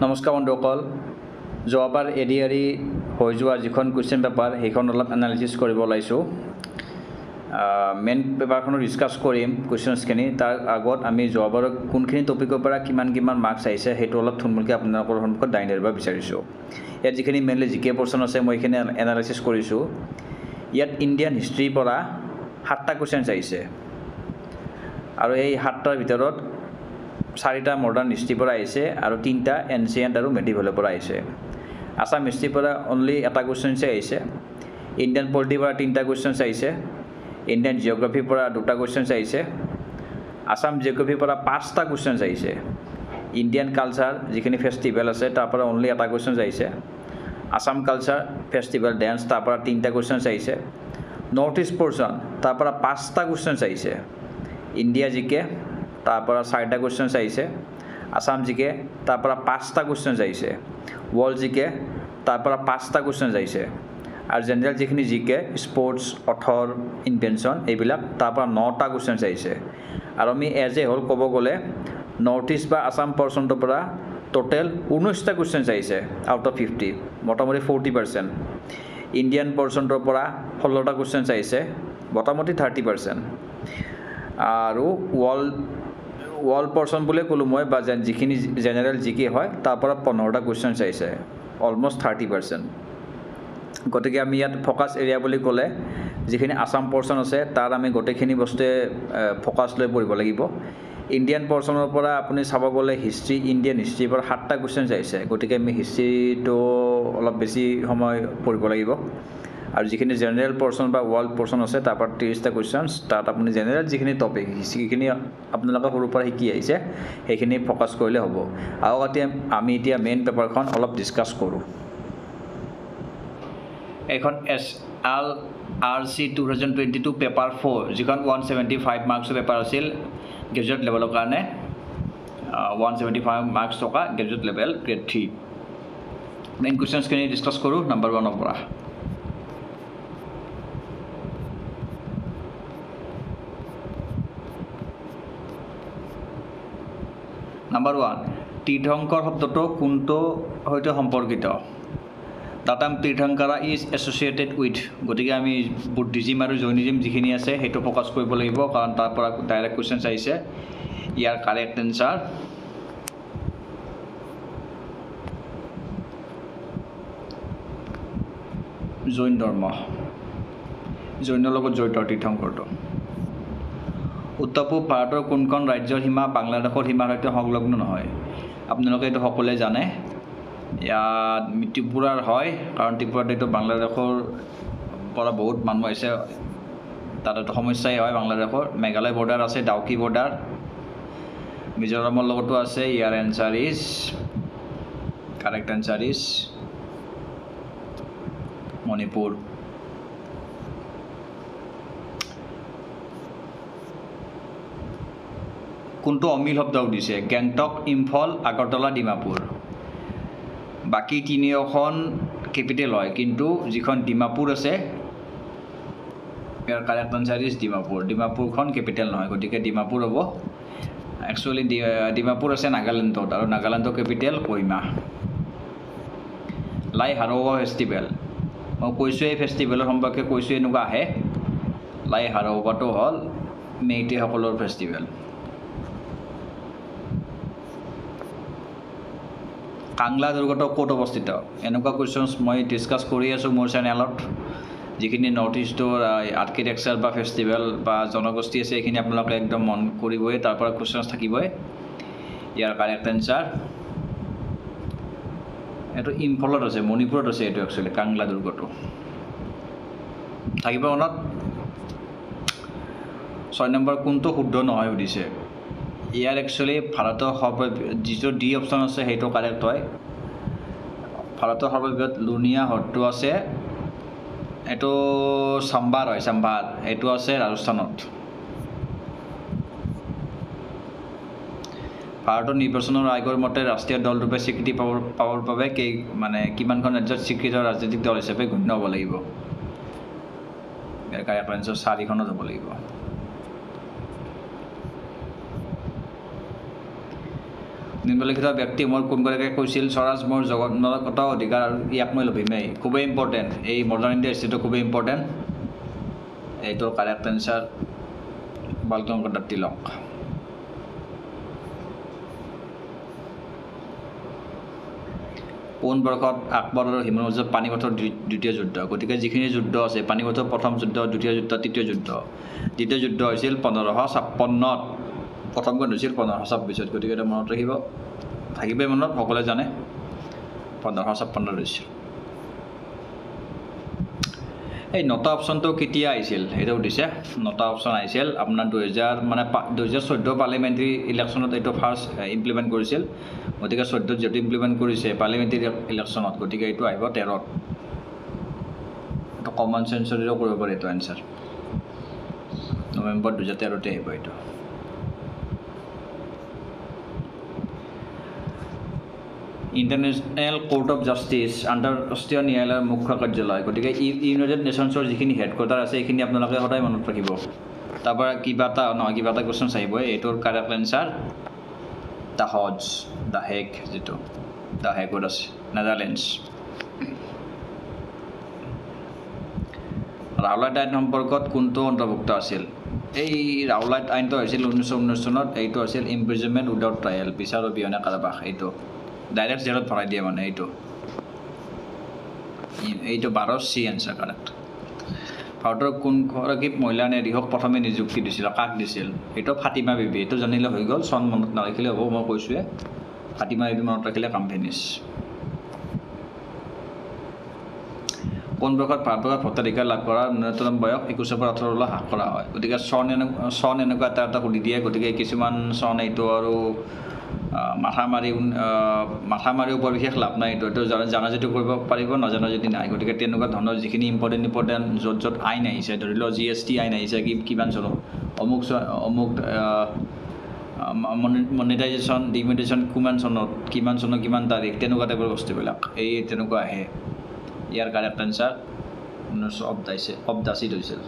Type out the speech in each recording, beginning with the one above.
নমস্কাৰ বন্ধুসকল যোৱাবাৰ এডিআৰই হৈ যোৱা যিখন কোৱেশ্চন পেপাৰ সেইখন অলপ এনালাইসিস কৰিব লাইছো মেইন পেপাৰখনো ডিসকাস কৰিম কোৱেশ্চনছখিনি তাৰ আগত আমি যোৱাবাৰ কোনখিনি টপিকৰ পৰা কিমান মাৰ্কস আহিছে হেতু অলপ থুলমুলকে আপোনালোকৰ সন্মুখত দাঙি ধৰিব বিচাৰিছো ইয়াত যিখিনি মেইনলি জিকে পোৰশন আছে মই এখানে এনালাইসিস কৰিছো ইয়াত ইণ্ডিয়ান হিষ্ট্ৰী পৰা 7টা কোৱেশ্চনছ আহিছে আৰু এই 7টাৰ ভিতৰত 4টা মডাৰ্ন হিষ্ট্ৰী পৰা আহিছে আৰু 3টা এনসিয়েন্ট আৰু মেডিভেলৰ পৰা আহিছে আসাম হিষ্ট্ৰী পৰা অনলি এটা কোৱেশ্চনছ আহিছে ইণ্ডিয়ান পলিটি পৰা 3টা কোৱেশ্চনছ আহিছে ইণ্ডিয়ান জিওগ্ৰাফি পৰা 2টা কোৱেশ্চনছ আহিছে আসাম জিওগ্ৰাফি পৰা 5টা কোৱেশ্চনছ আহিছে ইণ্ডিয়ান কালচাৰ যিখিনি ফেষ্টিভেল আছে তাৰ পৰা অনলি এটা কোৱেশ্চনছ আহিছে আসাম কালচাৰ ফেষ্টিভেল ডান্স তাৰ পৰা 3টা কোৱেশ্চনছ আহিছে নৰ্থ ইষ্ট পোৰশন তাৰ পৰা 5টা কোৱেশ্চনছ আহিছে ইণ্ডিয়া জিকে তাৰ পৰা 4টা কোৱেশ্চনছ আহিছে আসাম জিকে তাৰ পৰা 5টা কোৱেশ্চনছ আহিছে ওয়াৰ্ল্ড জিকে তাৰ পৰা 5টা কোৱেশ্চনছ আহিছে আৰু জেনাৰেল যিখিনি জিকে স্পৰ্টছ অথৰ ইনভেনশন এইবিলাক তাৰ পৰা 9টা কোৱেশ্চনছ আহিছে আৰু আমি এজ এ হোল ক'ব গ'লে নৰ্থ ইষ্ট বা আসাম পোৰশনৰ পৰা টোটাল 19টা কোৱেশ্চনছ আহিছে আউট অফ 50 মোটামুটি 40% ইণ্ডিয়ান পোৰশনৰ পৰা 16টা কোৱেশ্চনছ আহিছে মোটামুটি 30% আৰু ওয়াৰ্ল্ড পোৰশন বলে কলো মই বা যিখিনি জেনাৰেল জিকে হয় তাৰ পৰা 15টা কোৱেশ্চনছ আহিছে অলমোস্ট 30% গতিকে আমি ইয়াত ফোকাস এৰিয়া বুলি ক'লে যিখিনি আসাম পোৰশন আছে তাৰ আমি গটেখিনি বস্তুৱে ফোকাস লৈ পঢ়িব লাগিব ইণ্ডিয়ান পোৰশনৰ পৰা আপুনি চাব গ'লে হিষ্ট্ৰী ইণ্ডিয়ান হিষ্ট্ৰী পৰা 7টা কোৱেশ্চনছ আহিছে গতিকে আমি হিষ্ট্ৰীটো অলপ বেছি সময় পঢ়িব লাগিব আৰু যিখিনি জেনাৰেল পোৰশন বা ওয়াৰ্ল্ড পোৰশন আছে তাৰ পৰা 30টা কোৱেশ্চনছ তাত আপুনি জেনাৰেল যিখিনি টপিক হিষ্ট্ৰীখিনি আপোনালোকে সৰুৰ পৰা শিকি আহিছে সেইখিনি ফোকাস কৰিলে হ'ব আৰু আমি এতিয়া মেইন পেপাৰখন অলপ ডিসকাস কৰো এখন SLRC 2022 পেপাৰ 4 যিখন 175 মাৰ্কছৰ পেপাৰ আছিল গ্ৰেজুৱেট লেভেলৰ কাৰণে 175 মাৰ্কছ থকা গ্ৰেজুৱেট লেভেল গ্ৰেড 3 মেইন কোৱেশ্চনছখিনি ডিসকাস কৰো নম্বৰ 1 ৰ পৰা Number 1 তীৰ্থংকৰ শব্দটো কোনটো হয়তো সম্পৰ্কিত দাতাম তীৰ্থংকাৰা ইজ এছ'চিয়েটেড উইথ গতিকে আমি বুদ্ধিজিম আৰু জৈনিজিম যিখিনি আছে হেতু ফোকাস কৰিব লাগিব কাৰণ তাৰ পৰা ডাইৰেক্ট কোৱেশ্চনছ আহিছে ইয়াৰ কাৰেক্ট আনসাৰ জৈন ধৰ্ম জৈনৰ লগত জড়িত তীৰ্থংকৰটো উত্তৰ পূব ভাৰতৰ কোনখন ৰাজ্যৰ সীমা বাংলাদেশৰ সীমাৰ সৈতে সংলগ্ন নহয় আপোনালোকে এটো সকলোৱে জানে ইয়াত ত্ৰিপুৰাৰ হয় কাৰণ ত্ৰিপুৰাত এটো বাংলাদেশৰ পৰা বহুত মানুহ আছে তাত এটা সমস্যাই হয় বাংলাদেশৰ মেঘালয় বৰ্ডাৰ আছে ডাউকি বৰ্ডাৰ মিজোৰামৰ লগতো আছে ইয়াৰ answer is correct answer is Manipur কোনটো অমিল শব্দ উঠিছে গেংটক ইম্ফল আগৰতলা ডিমাপুৰ বাকি তিনিখন ক্যাপিটেল হয় কিন্তু যিখন ডিমাপুৰ আছে ইয়াৰ কাৰেক্ট আনসাৰ ইজ ডিমাপুৰখন ক্যাপিটেল নহয় গতিকে ডিমাপুৰ হ'ব একচুয়ালি ডিমাপুৰ আছে নাগালেণ্ডত আৰু নাগালেণ্ডৰ ক্যাপিটেল কোহিমা লাই হাৰৱা ফেষ্টিভেল মই কৈছো এই ফেষ্টিভেলৰ সম্পৰ্কে কৈছো এনেকুৱা আহে লাই হাৰৱাটো হল মেইটে সকলৰ ফেষ্টিভেল কাংলা দুৰ্গটো ক'ত অৱস্থিত এনেকুৱা কোৱেশ্চনছ মই ডিসকাস কৰি আছো মোৰ চেনেলত যিখিনি নৰ্থ ইষ্টৰ আৰ্কিটেকচাৰ বা ফেষ্টিভেল বা জনগোষ্ঠী আছে এইখিনি আপোনালোকে একদম মন কৰিবই তাৰ পৰা কোৱেশ্চনছ থাকিবই ইয়াৰ কাৰেক্ট আনসাৰ এটো ইম্ফলত আছে মণিপুৰত আছে এটো একচুয়ালি কাংলা দুৰ্গটো থাকিব মনত 6 নম্বৰ কোনটো শুদ্ধ নহয় উদিছে ইয়াৰ একচুয়ালি ভাৰতৰ যিটো ডি অপচন আছে হেটো কাৰেক্ট হয় ভাৰতৰ সৰ্ববৃহৎ লুনিয়া হ্ৰদটো আছে এটো চাম্বাৰ হয় চাম্বাৰ এটো আছে ৰাজস্থানত ভাৰতৰ নিৰ্বাচনৰ আয়োগৰ মতে ৰাষ্ট্ৰীয় দল ৰূপে স্বীকৃতি পাবৰ বাবে মানে কিমানখন ৰাজ্যত স্বীকৃত ৰাজনৈতিক দল হিচাপে গণ্য হ'ব লাগিব ইয়াৰ কাৰেক্ট আনসাৰ 4খনত হ'ব লাগিব নিম্নলিখিত ব্যক্তি মোৰ কোনগৰাকীয়ে কৈছিল স্বৰাজ মোৰ জগন্নাথ অধিকাৰ ইয়াক মই লভিমেই খুবেই ইম্পৰ্টেণ্ট এই মডাৰ্ণ ইণ্ডিয়া হিষ্ট্ৰীটো খুবেই ইম্পৰ্টেণ্ট এইটোৰ কাৰেক্ট এনচাৰ বালগংগাধৰ তিলক কোন বৰ্ষত আকবৰ আৰু হিমায়ুৰ মাজত পানিপথৰ দ্বিতীয় যুদ্ধ গতিকে যিখিনি যুদ্ধ আছে পানিপথৰ প্ৰথম যুদ্ধ দ্বিতীয় যুদ্ধ তৃতীয় যুদ্ধ দ্বিতীয় যুদ্ধ হৈছিল 1556 প্ৰথমখন হৈছিল 1526 গতিকে এটা মনত ৰাখিব থাকিবই মনত সকলোৱে জানে 1556 হৈছিল এই নটা অপশ্যনটো কেতিয়া আহিছিল সেইটো সুধিছে নটা অপশ্যন আহিছিল আপোনাৰ 2000 মানে 2014 পাৰ্লিমেণ্টাৰী ইলেকশ্যনত এইটো ফাৰ্ষ্ট ইমপ্লিমেণ্ট কৰিছিল গতিকে 14 যেটো ইমপ্লিমেণ্ট কৰিছে পাৰ্লিমেণ্টাৰী ইলেকশ্যনত গতিকে এইটো আহিব 13 এইটো কমন চেন্সৰিও কৰিব পাৰে এইটো এনচাৰ নৱেম্বৰ 2013 তে আহিব এইটো ইণ্টাৰনেশ্যনেল কোৰ্ট অফ জাষ্টিচ আন্তঃৰাষ্ট্ৰীয় ন্যায়ালয়ৰ মুখ্য কাৰ্যালয় গতিকে ইউনাইটেড নেশ্যনছৰ যিখিনি হেডকোৱাৰ্টাৰ আছে এইখিনি আপোনালোকে সদায় মনত ৰাখিব তাৰপৰা কিবা এটা কুৱেশ্যন আহিব এইটোৰ কাৰেক্ট এনচাৰ দ্য হেগ যিটো দ্য হেগত আছে নেদাৰলেণ্ডছ ৰাওলাট আইন সম্পৰ্কত কোনটো অন্তৰ্ভুক্ত আছিল এই ৰাওলাট আইনটো হৈছিল 1919 চনত এইটো আছিল ইমপ্ৰিজনমেণ্ট উইদাউট ট্ৰায়েল বিচাৰ অবিহনে কাৰাবাস এইটো ডাইৰেক্ট জেলত ভৰাই দিয়ে মানে এইটো 12 চি এনচাৰ কাৰেক্ট ভাৰতৰ কোনগৰাকী মহিলা ন্যায়াধীশক প্ৰথমে নিযুক্তি দিছিল কাক দিছিল এইটো ফাতিমা বিবি এইটো জানিলে হৈ গ'ল চন মনত নাৰাখিলে হ'ব মই কৈছোঁৱে ফাতিমা বিবি মনত ৰাখিলে কাম ফিনিছ কোন বয়সত ভাৰতবৰ্ষত ভোটাধিকাৰ লাভ কৰাৰ ন্যূনতম বয়স 21 পৰা 18 হ্ৰাস কৰা হয় গতিকে চন এনেকুৱা এটা সুধি দিয়ে গতিকে কিছুমান চন এইটো আৰু মাথা মাৰিও বৰ বিশেষ লাভ নাই এইটো জানা যদি কৰিব পাৰিব নাজানা যদি নাই গতিকে তেনেকুৱা ধৰণৰ যিখিনি ইম্পৰ্টেণ্ট য'ত আইন আহিছে ধৰি লওক GST আইন আহিছে কিমান চনত অমুক মনিটাইজেশ্যন ডিমনিটাইজেশ্যন কিমান চনত কিমান তাৰিখ তেনেকুৱা টাইপৰ বস্তুবিলাক এই তেনেকুৱা আহে ইয়াৰ কাৰেক্ট এনচাৰ 1982 হৈছিল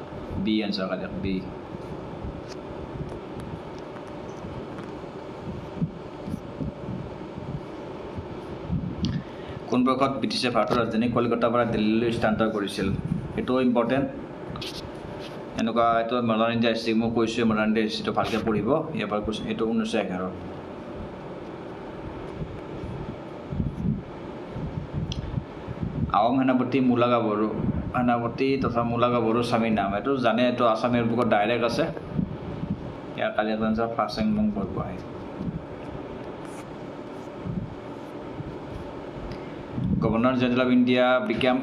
বি এনচাৰ কাৰেক্ট বি কোন বয়সত ব্ৰিটিছে ভাৰতৰ ৰাজধানী কলিকতাৰ পৰা দিল্লীলৈ স্থানান্তৰ কৰিছিল এইটো ইম্পৰ্টেণ্ট এনেকুৱা এইটো মডাৰ্ণ ইণ্ডিয়া হিষ্ট্ৰী মই কৈছোঁ মডাৰ্ণ ইণ্ডিয়া হিষ্ট্ৰীটো ভালকৈ পঢ়িব ইয়াৰ পৰা কৈছোঁ এইটো 1911 আহোম সেনাপতি মূলাগা বড়ো সেনাপতি তথা মূলাগা বড়োৰ স্বামীৰ নাম এইটো জানে এইটো আছামীৰ বুকত ডাইৰেক্ট আছে ইয়াৰ কাৰেক্ট এনচাৰ ফাৰ্চেংবং Borgohain governor general of India become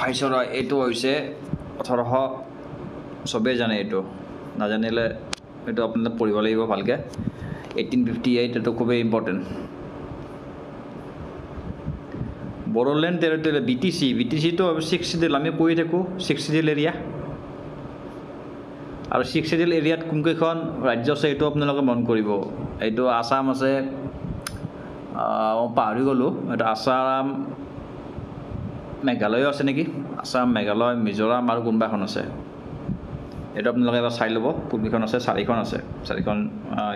viceroy এইটো হৈছে 1800 চবেই জানে এইটো নাজানিলে এইটো আপোনালোকে পঢ়িব লাগিব ভালকৈ 1858 এইটো খুবেই ইম্পৰ্টেণ্ট বড়োলেণ্ড টেৰিটৰি BTCটো 6 চিডিউল আমি কৈ থাকোঁ 6 চিডিউল এৰিয়া আৰু 6 চিডিউল এৰিয়াত কোনকেইখন ৰাজ্য আছে এইটো আপোনালোকে মন কৰিব এইটো আছাম আছে মই পাহৰি গ'লোঁ এইটো আছাম মেঘালয়ো আছে নেকি আছাম মেঘালয় মিজোৰাম আৰু কোনোবা এখন আছে এইটো আপোনালোকে এবাৰ চাই ল'ব কোনকেইখন আছে 4খন আছে 4খন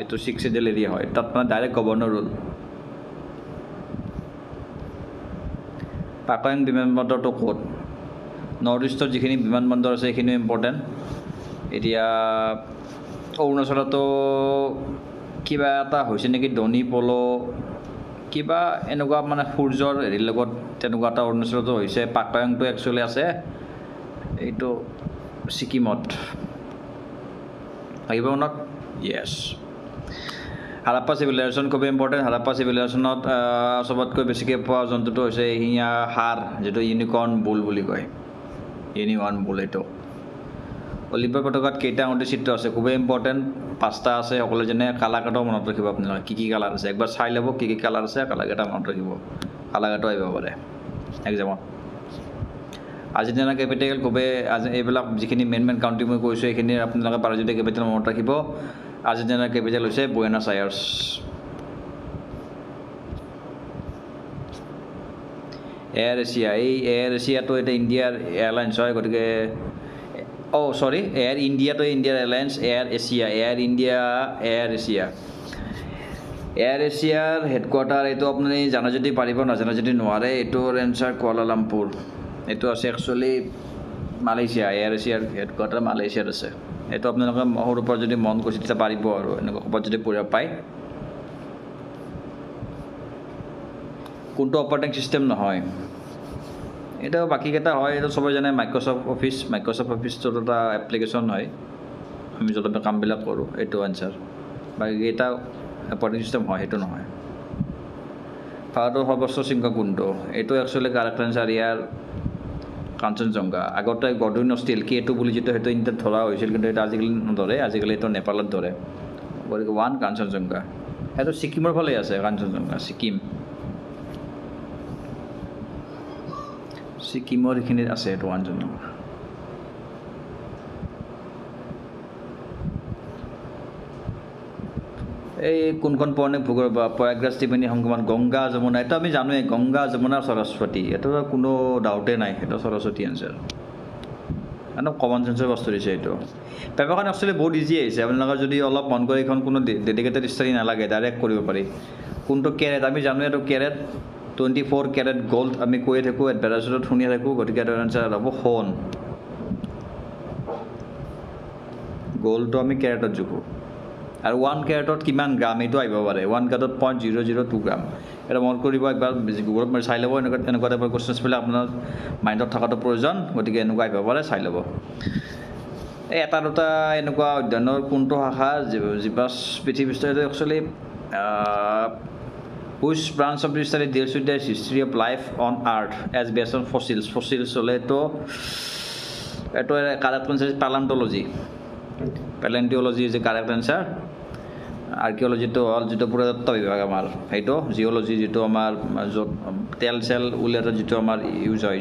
এইটো 6 চিডিউল এৰিয়া হয় তাত মানে ডাইৰেক্ট গভৰ্ণৰ ৰুল পাকয়ং বিমানবন্দৰটো ক'ত নৰ্থ ইষ্টৰ যিখিনি বিমানবন্দৰ আছে সেইখিনিও ইম্পৰ্টেণ্ট এতিয়া অৰুণাচলতো কিবা এটা হৈছে নেকি ধনী পল' কিবা এনেকুৱা মানে সূৰ্যৰ হেৰিৰ লগত তেনেকুৱা এটা অৰুণাচলতো হৈছে পাকয়ংটো একচুৱেলি আছে এইটো ছিকিমত আহিব মনত য়েছ হাৰাপ্পা চিভিলাইজেশ্যন খুব ইম্পৰ্টেণ্ট হাৰাপ্পা চিভিলাইজেশ্যনত চবতকৈ বেছিকৈ পোৱা জন্তুটো হৈছে এশিঙীয়া হাড় যিটো ইউনিকৰ্ণ বুল বুলি কয় ইউনিকৰ্ণ বুল এইটো অলিম্পিক পতাকাত কেইটা আঙুঠি চিত্ৰ আছে খুবেই ইম্পৰ্টেণ্ট 5টা আছে সকলোৱে যেনে কালাকাটো মনত ৰাখিব আপোনালোকে কি কালাৰ আছে একবাৰ চাই ল'ব কি কালাৰ আছে কালাৰকেইটা মনত ৰাখিব কালাৰকাটো আহিব পাৰে এক্সামত আৰ্জেণ্টিনা কেপিটেল খুবেই এইবিলাক যিখিনি মেইন কাউণ্ট্ৰি মই কৈছোঁ এইখিনি আপোনালোকে পাৰে যদি কেপিটেল মনত ৰাখিব আৰ্জেণ্টিনাৰ কেপিটেল হৈছে বুয়েনছ আয়াৰ্ছ এয়াৰ এছিয়া এই এয়াৰ এছিয়াটো এটা ইণ্ডিয়াৰ এয়াৰলাইন্স হয় গতিকে এয়াৰ ইণ্ডিয়াটো ইণ্ডিয়াৰ airlines Air Asia air India Air Asia air এছিয়াৰ হেডকোৱাৰ্টাৰ এইটো আপুনি জানা যদি পাৰিব নাজানা যদি নোৱাৰে এইটোৰ এনচাৰ কুৱালালামপুৰ এইটো আছে একচুৱেলি মালয়েছিয়া এয়াৰ এছিয়াৰ হেডকোৱাৰ্টাৰ মালয়েছিয়াত আছে এইটো আপোনালোকে সৰুৰ পৰা যদি মন কৰিছে তেতিয়া পাৰিব আৰু এনেকুৱা ক'ৰবাত যদি পঢ়িব পায় কোনটো অপাৰেটিং চিষ্টেম নহয় এটা বাকীকেইটা হয় এইটো সবে জানে মাইক্ৰ'ছফ্ট অফিচটোৰ এটা এপ্লিকেশ্যন হয় আমি য'ত কামবিলাক কৰোঁ এইটো এনচাৰ বাকীকেইটা অপাৰেটিং চিষ্টেম হয় সেইটো নহয় ভাৰতৰ সৰ্বোচ্চ শৃংগ কোনটো এইটো একচুৱেলি কাৰেক্ট এনচাৰ ইয়াৰ কাঞ্চনজংঘা আগতে গডুইন ষ্টিল কি এইটো বুলি যিটো সেইটো ইণ্টাৰত ধৰা হৈছিল কিন্তু এইটো আজিকালি নধৰে আজিকালি এইটো নেপালত ধৰে গতিকে 1 কাঞ্চনজংঘা সেইটো ছিকিমৰ ফালে আছে কাঞ্চনজংঘা ছিকিমৰ এইখিনিত আছে এইটো কাঞ্চনজংঘা এই কোনখন পৌৰাণিক ভূগোল বা প্ৰয়াগৰাজ ত্ৰিবেণী সংগমত গংগা যমুনা এইটো আমি জানোৱেই গংগা যমুনা সৰস্বতী এইটো কোনো ডাউটেই নাই সেইটো সৰস্বতী এনচাৰ একদম কমন চেঞ্চৰ বস্তু দিছে এইটো পেপাৰখন একচুৱেলি বহুত ইজি আহিছে আপোনালোকৰ যদি অলপ মন কৰি এইখন কোনো ডেডিকেটেড ষ্টাডি নালাগে ডাইৰেক্ট কৰিব পাৰি কোনটো কেৰেট আমি জানোৱেই এইটো কেৰেট 24 কেৰেট গ'ল্ড আমি কৈয়ে থাকোঁ এডভাৰটাইজত শুনিয়ে থাকোঁ গতিকে এইটো এনচাৰ হ'ব সোণ গ'ল্ডটো আমি কেৰেটত জোখোঁ আৰু 1 কেৰেটত কিমান গ্ৰাম এইটো আহিব পাৰে 1 কেৰেটত 0.002 গ্ৰাম এটা মন কৰিব একবাৰ গুগলত মাৰি চাই ল'ব এনেকুৱা টাইপৰ কুৱেশ্যনছবিলাক আপোনাৰ মাইণ্ডত থকাটো প্ৰয়োজন গতিকে এনেকুৱা আহিব পাৰে চাই ল'ব এই এটা দুটা এনেকুৱা অধ্যয়নৰ কোনটো শাখা জীৱাশ্ম পৃথিৱীৰ এইটো actually which branch of the study deals with the history of life on earth as based on fossils হ'লে এইটো correct answer palaeontology is a correct answer আৰ্কিঅলজিটো হ'ল যিটো পুৰাতত্ব বিভাগ আমাৰ সেইটো জিঅ'লজি যিটো আমাৰ য'ত তেল চেল উলিয়াটো যিটো আমাৰ ইউজ হয়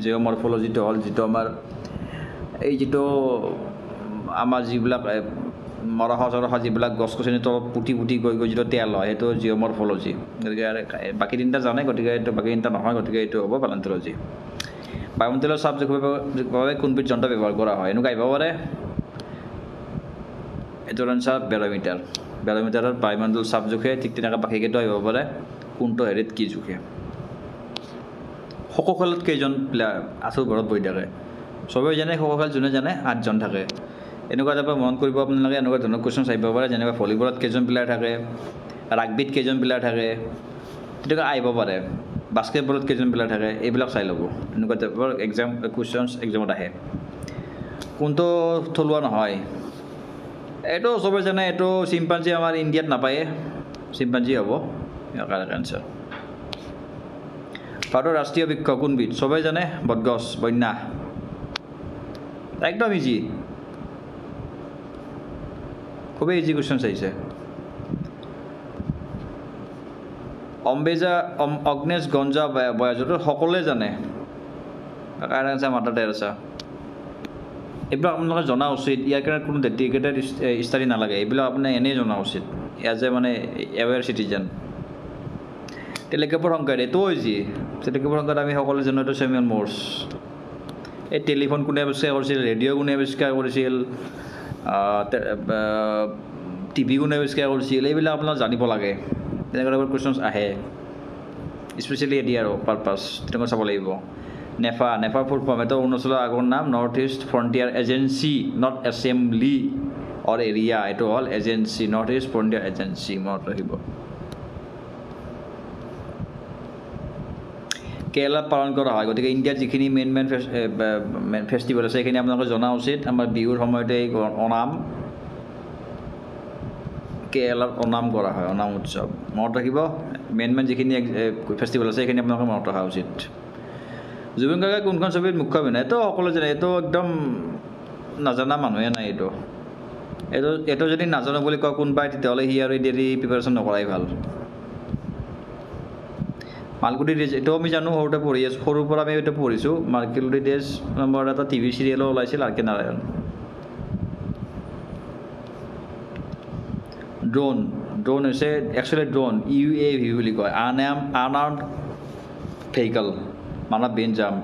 জিঅ'মৰ্ফলজিটো হ'ল যিটো আমাৰ এই যিটো আমাৰ যিবিলাক মৰহ যিবিলাক গছ গছনি তলত পুতি গৈ যিটো তেল হয় সেইটো জিঅ'মৰ্ফলজি গতিকে বাকী তিনিটা জানে গতিকে এইটো বাকী তিনিটা নহয় গতিকে এইটো হ'ব পেলেণ্টিঅলজি বায়ুমণ্ডলৰ চাপ জোখিবৰ বাবে কোনবিধ যন্ত্ৰ ব্যৱহাৰ কৰা হয় এনেকুৱা আহিব পাৰে এইটোৰ এনচাৰ বেৰমিটাৰত বায়ুমণ্ডল চাপ জোখে ঠিক তেনেকৈ বাকীকেইটা আহিব পাৰে কোনটো হেৰিত কি জোখে খো খো খেলত কেইজন প্লেয়াৰ আঁঠুৰ ঘৰত বহি থাকে চবেই জানে খো খো খেল যোনে জানে 8 জন থাকে এনেকুৱা টাইপৰ মন কৰিব আপোনালোকে এনেকুৱা ধৰণৰ কুৱেশ্যন আহিব পাৰে যেনেকৈ ভলীবলত কেইজন প্লেয়াৰ থাকে ৰাগবিত কেইজন প্লেয়াৰ থাকে তেনেকৈ আহিব পাৰে বাস্কেটবলত কেইজন প্লেয়াৰ থাকে এইবিলাক চাই ল'ব এনেকুৱা টাইপৰ কুৱেশ্যনছ এক্সামত আহে কোনটো থলুৱা নহয় এইটো চবেই জানে এইটো চিম্পাঞ্জী আমাৰ ইণ্ডিয়াত নাপায়ে চিম্পাঞ্জী হ'ব কাৰেক্ট এনচাৰ ভাৰতৰ ৰাষ্ট্ৰীয় বৃক্ষ কোনবিধ চবেই জানে বটগছ বন্যা একদম ইজি খুবেই ইজি কুৱেশ্যন আহিছে অগ্নেশ গঞ্জা বয়াজটো সকলোৱে জানে কাৰেক্ট এনচাৰ মাদাৰ টেৰেছা এইবিলাক আপোনালোকে জনা উচিত ইয়াৰ কাৰণে কোনো ডেডিকেটেড ষ্টাডি নালাগে এইবিলাক আপুনি এনেই জনা উচিত এজ এ মানে এৱেৰ চিটিজেন টেলিগ্ৰাফৰ সংখ্যাত এইটোও ইজি টেলিগ্ৰাফৰ সংখ্যাত আমি সকলোৱে জানো এইটো চেমিয়ন মৰ্ছ এই টেলিফোন কোনে আৱিষ্কাৰ কৰিছিল ৰেডিঅ' কোনে আৱিষ্কাৰ কৰিছিল টিভি কোনে আৱিষ্কাৰ কৰিছিল এইবিলাক আপোনাক জানিব লাগে তেনেকুৱা টাইপৰ কুৱেশ্যনছ আহে স্পেচিয়েলি এডিয়াৰ পাৰপাছ তেনেকুৱা চাব লাগিব নেফা ফুল ফৰ্ম এইটো অৰুণাচলৰ আগৰ নাম north east frontier agency not assembly or area এইটো হ'ল agency north east frontier agency মনত ৰাখিব কেৰেলাত পালন কৰা হয় গতিকে ইণ্ডিয়াত যিখিনি মেইন ফেষ্টিভেল আছে সেইখিনি আপোনালোকে জনা উচিত আমাৰ বিহুৰ সময়তে এই অনাম কেৰেলাত অনাম কৰা হয় অনাম উৎসৱ মনত ৰাখিব মেইন যিখিনি ফেষ্টিভেল আছে সেইখিনি আপোনালোকে মনত ৰখা উচিত জুবিন গাৰ্গে কোনখন ছবিত মুখ্য অভিনয় এইটো সকলোৱে জানে এইটো একদম নাজানা মানুহে নাই এইটো যদি নাজানো বুলি কয় কোনোবাই তেতিয়াহ'লে সি আৰু দেৰি প্ৰিপাৰেশ্যন নকৰাই ভাল মালগুটি ডেজ এইটো আমি জানো সৰুতে পঢ়ি আছোঁ সৰুৰ পৰা আমি এইটো পঢ়িছোঁ মালগুটি ডেজ নামৰ এটা টিভি চিৰিয়েলো ওলাইছিল আৰ কে নাৰায়ণ ড্ৰোন হৈছে একচুৱেলি ড্ৰোন UAV বুলি কয় আনআৰ্মড ভেহিকল মানে বেঞ্জাম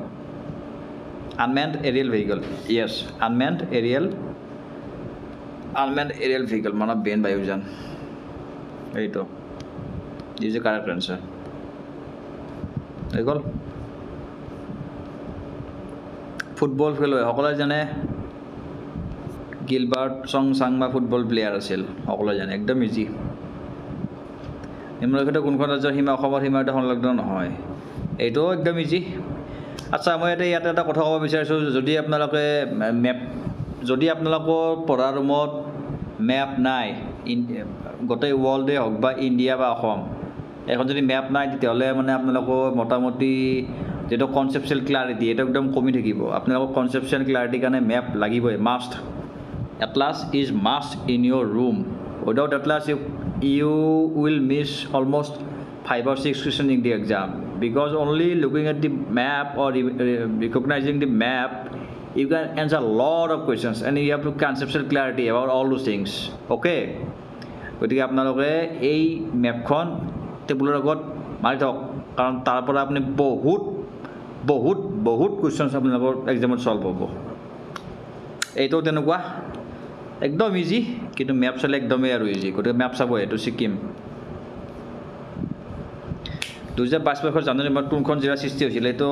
আনমেণ্ড এৰিয়েল ভেহিকল য়েছ আনমেণ্ড এৰিয়েল ভেহিকল মানে বেন বায়ুযান এইটো This is the correct answer. There you go. Football খেলুৱৈ সকলোৱে জানে গিলবাৰ্ট চাংমা ফুটবল প্লেয়াৰ আছিল সকলোৱে জানে একদম ইজি নিম্নলিখিত কোনখন ৰাজ্যৰ সীমা অসমৰ সীমাৰ সৈতে সংলগ্ন নহয় এইটোও একদম ইজি আচ্ছা মই ইয়াতে এটা কথা ক'ব বিচাৰিছোঁ যদি আপোনালোকৰ পঢ়া ৰুমত মেপ নাই গোটেই ৱৰ্ল্ডে হওক বা ইণ্ডিয়া বা অসম এখন যদি মেপ নাই তেতিয়াহ'লে মানে আপোনালোকৰ মোটামুটি যেটো কনসেপচুয়াল ক্লাৰিটি এটা একদম কমি থাকিব আপোনালোকৰ কনসেপচুয়াল ক্লাৰিটি কাৰণে মেপ লাগিবই must atlas is must in your room without atlas you will miss almost 5 or 6 questions in the exam because only looking at the map or recognizing the map you can answer a lot of questions and you have to conceptual clarity about all those things okay গতিকে আপোনালোকে এই মেপখন টেবুলৰ আগত মাৰি থাকক কাৰণ তাৰ পৰা আপুনি বহুত কোৱেশ্চনছ আপোনালোকৰ এক্সামত সলভ হ'ব এইটো তেনেকুৱা একদম ইজি কিন্তু মেপ চালে একদমই আৰু ইজি গতিকে মেপ চাব এইটো ছিকিম 2022 বৰ্ষৰ জানুৱাৰী মাহত কোনখন জিলা সৃষ্টি হৈছিল এইটো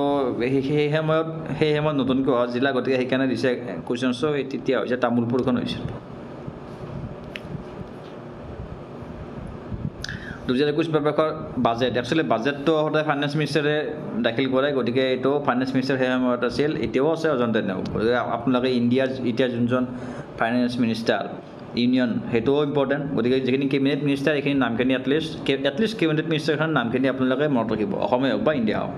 সেই সময়ত নতুনকৈ হোৱা জিলা গতিকে সেইকাৰণে দিছে কুৱেশ্যনছ তেতিয়া হৈছে তামুলপুৰখন হৈছিল 2021 বৰ্ষৰ বাজেট একচুৱেলি বাজেটটো সদায় ফাইনেন্স মিনিষ্টাৰে দাখিল কৰে গতিকে এইটো ফাইনেন্স মিনিষ্টাৰ সেই সময়ত আছিল এতিয়াও আছে অজন্তা নেও গতিকে আপোনালোকে ইণ্ডিয়াৰ এতিয়া যোনজন ফাইনেন্স মিনিষ্টাৰ ইউনিয়ন সেইটোও ইম্পৰ্টেণ্ট গতিকে যিখিনি কেবিনেট মিনিষ্টাৰ এইখিনি নামখিনি এটলিষ্ট কেবিনেট মিনিষ্টাৰখন নামখিনি আপোনালোকে মনত ৰাখিব অসমে হওক বা ইণ্ডিয়া হওক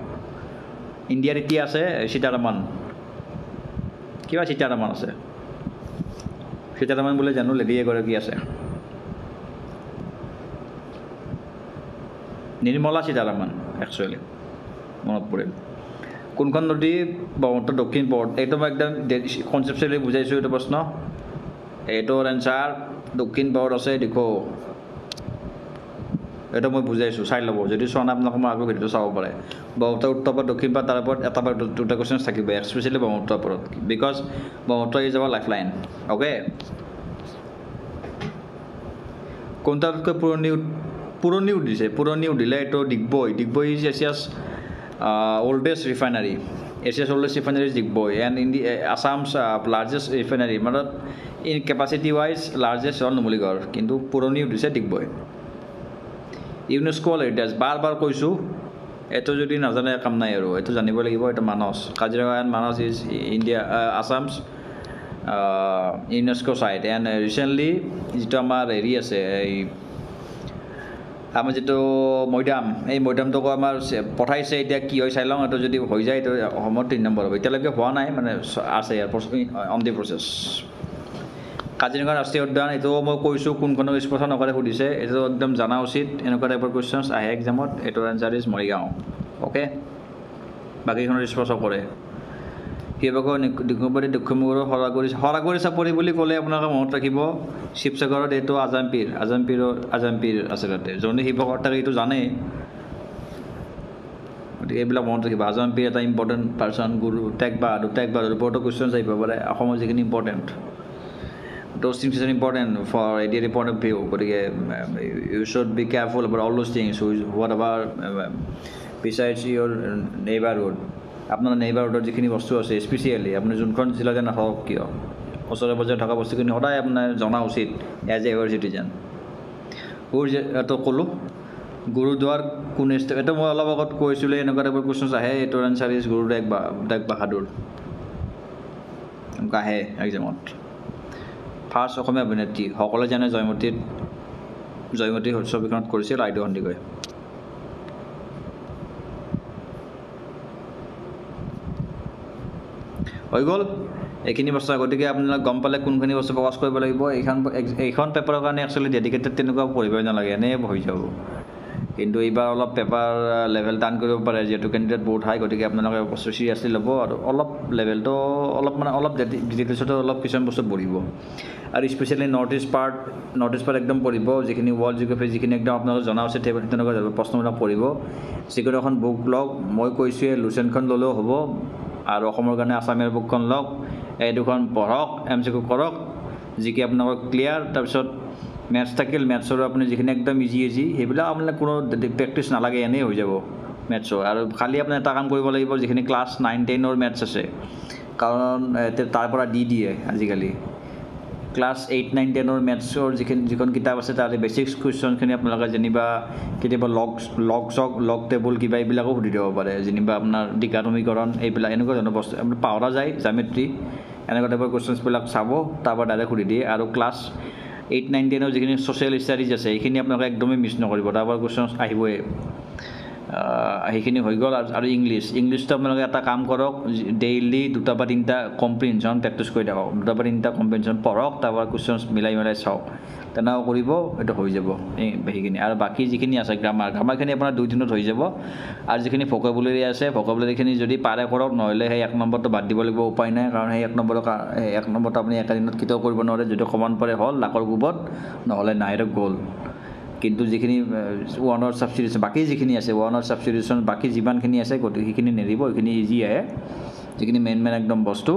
ইণ্ডিয়াৰ এতিয়া আছে সীতাৰামন আছে সীতাৰামন বোলে জানো লেডি এগৰাকী আছে নিৰ্মলা সীতাৰামন একচুৱেলি মনত পৰিল কোনখন নদী ব্ৰহ্মপুত্ৰ দক্ষিণ পৰ্ট এইটো মই একদম কনচেপচুৱেলি বুজাইছোঁ এইটো প্ৰশ্ন এইটোৰ এনচাৰ দক্ষিণ পৰ্ট আছে দেখো এইটো মই বুজাইছোঁ চাই ল'ব যদি চোৱা নাই আপোনালোকে মই আকৌ ভিডিঅ'টো চাব পাৰে ব্ৰহ্মপুত্ৰ উত্তৰ পৰা দক্ষিণ পৰা তাৰ ওপৰত এটা বা দুটা কুৱেশ্যনছ থাকিব এক্সপেচিয়েলি ব্ৰহ্মপুত্ৰৰ ওপৰত because Brahmaputra is our life line okay কোনটাতকৈ পুৰণি উঠিলে এইটো Digboi is Asia's oldest refinery Asia's oldest refinery is Digboi and in the Assam's largest refinery মানে in capacity wise largest হ'ল নুমলীগড় কিন্তু পুৰণি উঠিছে ডিগবৈ ইউনেস্কো হেৰিটেজ বাৰ কৈছোঁ এইটো যদি নাজানে কাম নাই আৰু এইটো জানিব লাগিব এইটো Manas Kaziranga and Manas is India Assam's UNESCO site and recently যিটো আমাৰ হেৰি আছে এই আমাৰ যিটো এই মৈদামটোকো আমাৰ পঠাইছে এতিয়া কি হয় চাই লওঁ এইটো যদি হৈ যায় এইটো অসমত 3 নম্বৰ হ'ব এতিয়ালৈকে হোৱা নাই মানে আছে অন দি প্ৰচেছ কাজিৰঙা ৰাষ্ট্ৰীয় উদ্যান এইটো মই কৈছোঁ কোনখনক স্পৰ্শ নকৰে সুধিছে এইটো একদম জানা উচিত এনেকুৱা টাইপৰ কুৱেশ্যনছ আহে এক্সামত এইটোৰ এনচাৰ ইজ মৰিগাঁও অ'কে বাকীখনৰ স্পৰ্শ কৰে শিৱসাগৰ দিগম্বৰী দক্ষিণমুখৰ সৰাগুৰি চাপৰি বুলি ক'লে আপোনালোকে মনত ৰাখিব শিৱসাগৰত এইটো আজাম্পীৰ আছে তাতে যোনে শিৱসাগৰ থাকে এইটো জানে গতিকে এইবিলাক মনত ৰাখিব আজাম্পীৰ এটা ইম্পৰ্টেণ্ট পাৰ্চন গুৰু টেগ বাহাদুৰ ওপৰতো কুৱেশ্যনছ আহিব পাৰে অসমৰ যিখিনি important those things are important for ADR point of view গতিকে you should be careful about all those things whatever besides your neighborhood আপোনাৰ নেইবাৰহুডৰ যিখিনি বস্তু আছে স্পেচিয়েলি আপুনি যোনখন জিলাতে নাথাকক কিয় ওচৰে পাজৰে থকা বস্তুখিনি সদায় আপোনাৰ জনা উচিত এজ এ এভাৰ চিটিজেন এইটো ক'লোঁ গুৰুদ্বাৰ কোন এইটো মই অলপ আগত কৈছিলোঁ এনেকুৱা টাইপৰ কুৱেশ্যনছ আহে এইটোৰ এনচাৰ ইজ গুৰু টেগ বাহাদুৰ আহে এক্সামত ফাৰ্ষ্ট অসমীয়া অভিনেত্ৰী সকলোৱে জানে জয়মতী ছবিখনত কৰিছিল আইদেউ সন্দিকৈ হৈ গ'ল এইখিনি বস্তু গতিকে আপোনালোকে গম পালে কোনখিনি বস্তু ফ'কাছ কৰিব লাগিব এইখন পেপাৰৰ কাৰণে একচুৱেলি ডেডিকেটেড তেনেকুৱা পঢ়িবই নালাগে এনেই হৈ যাব কিন্তু এইবাৰ অলপ পেপাৰ লেভেল টান কৰিব পাৰে যিহেতু কেণ্ডিডেট বহুত হাই গতিকে আপোনালোকে বস্তু চিৰিয়াছলি ল'ব আৰু অলপ লেভেলটো অলপ ডিটেইলছতো অলপ কিছুমান বস্তু পঢ়িব আৰু স্পেচিয়েলি নৰ্থ ইষ্ট পাৰ্ট একদম পঢ়িব যিখিনি ৱৰ্ল্ড জিঅ'গ্ৰাফি যিখিনি একদম আপোনালোকে জনা উচিত তেনেকুৱা প্ৰশ্নবিলাক পঢ়িব যিকোনো এখন বুক লওক মই কৈছোঁৱে লুচেনখন ল'লেও হ'ব আৰু অসমৰ কাৰণে আছামীয়াৰ বুকখন লওক এই দুখন পঢ়ক MCQ কৰক যি কি আপোনালোকৰ ক্লিয়াৰ তাৰপিছত মেথছ থাকিল মেথছৰো আপুনি যিখিনি একদম ইজি সেইবিলাক আপোনাৰ কোনো প্ৰেক্টিচ নালাগে এনেই হৈ যাব মেথছৰ আৰু খালি আপুনি এটা কাম কৰিব লাগিব যিখিনি ক্লাছ 9-10ৰ মেথছ আছে কাৰণ তাৰ পৰা দি দিয়ে আজিকালি ক্লাছ 8-9-10ৰ মেথছৰ যিখন কিতাপ আছে তাতে বেছিক কুৱেশ্যনখিনি আপোনালোকে যেনিবা কেতিয়াবা লগ টেবুল কিবা এইবিলাকো সুধি দিব পাৰে যেনিবা আপোনাৰ দ্বিঘাতমীকৰণ এইবিলাক এনেকুৱা ধৰণৰ বস্তু আপুনি পাহৰা যায় জামেট্ৰি এনেকুৱা টাইপৰ কুৱেশ্যনছবিলাক চাব তাৰপৰা ডাইৰেক্ট সুধি দিয়ে আৰু ক্লাছ 8-9-10ৰ যিখিনি ছ'চিয়েল ষ্টাডিজ আছে সেইখিনি আপোনালোকে একদমেই মিছ নকৰিব তাৰপৰা কুৱেশ্যনছ আহিবই সেইখিনি হৈ গ'ল আৰু ইংলিছটো আপোনালোকে এটা কাম কৰক ডেইলি 2 বা 3টা কম্প্ৰিহেনশ্যন প্ৰেক্টিছ কৰি থাকক 2 বা 3টা কম্প্ৰিহেনশ্যন পঢ়ক তাৰপৰা কুৱেশ্যনছ মিলাই চাওক তেনেকুৱা কৰিব এইটো হৈ যাব সেইখিনি আৰু বাকী যিখিনি আছে গ্ৰামাৰখিনি আপোনাৰ 2 দিনত হৈ যাব আৰু যিখিনি ভোকাবুলাৰী আছে ভোকাবুলাৰীখিনি যদি পাৰে কৰক নহ'লে সেই 1 নম্বৰটো বাদ দিব লাগিব উপায় নাই কাৰণ সেই 1 নম্বৰটো আপুনি একেদিনত কেতিয়াও কৰিব নোৱাৰে যদি কমন পৰে হ'ল লাকৰ কোবত নহ'লে নাই আৰু গ'ল কিন্তু যিখিনি ওৱানৰ ছাবষ্টিটিউশ্যন বাকী যিখিনি আছে ওৱানৰ ছাবষ্টিটিউশ্যন বাকী যিমানখিনি আছে গতিকে সেইখিনি নেৰিব সেইখিনি ইজি আহে যিখিনি মেইন একদম বস্তু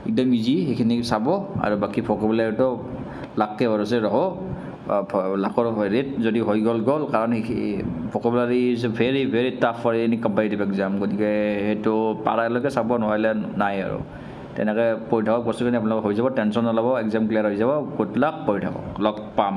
একদম ইজি সেইখিনি চাব আৰু বাকী ভোকাবুলাৰীটো লাখকে ভৰছে ৰহ লাখৰ ৰেট যদি হৈ গ'ল কাৰণ vocabulary is very very tough for any competitive exam গতিকে সেইটো পাৰালৈকে চাব নহ'লে নাই আৰু তেনেকৈ পঢ়ি থাকক বস্তুখিনি আপোনালোকৰ হৈ যাব টেনশ্যন নল'ব এক্সাম ক্লিয়াৰ হৈ যাব গুড লাক পঢ়ি থাকক লগ পাম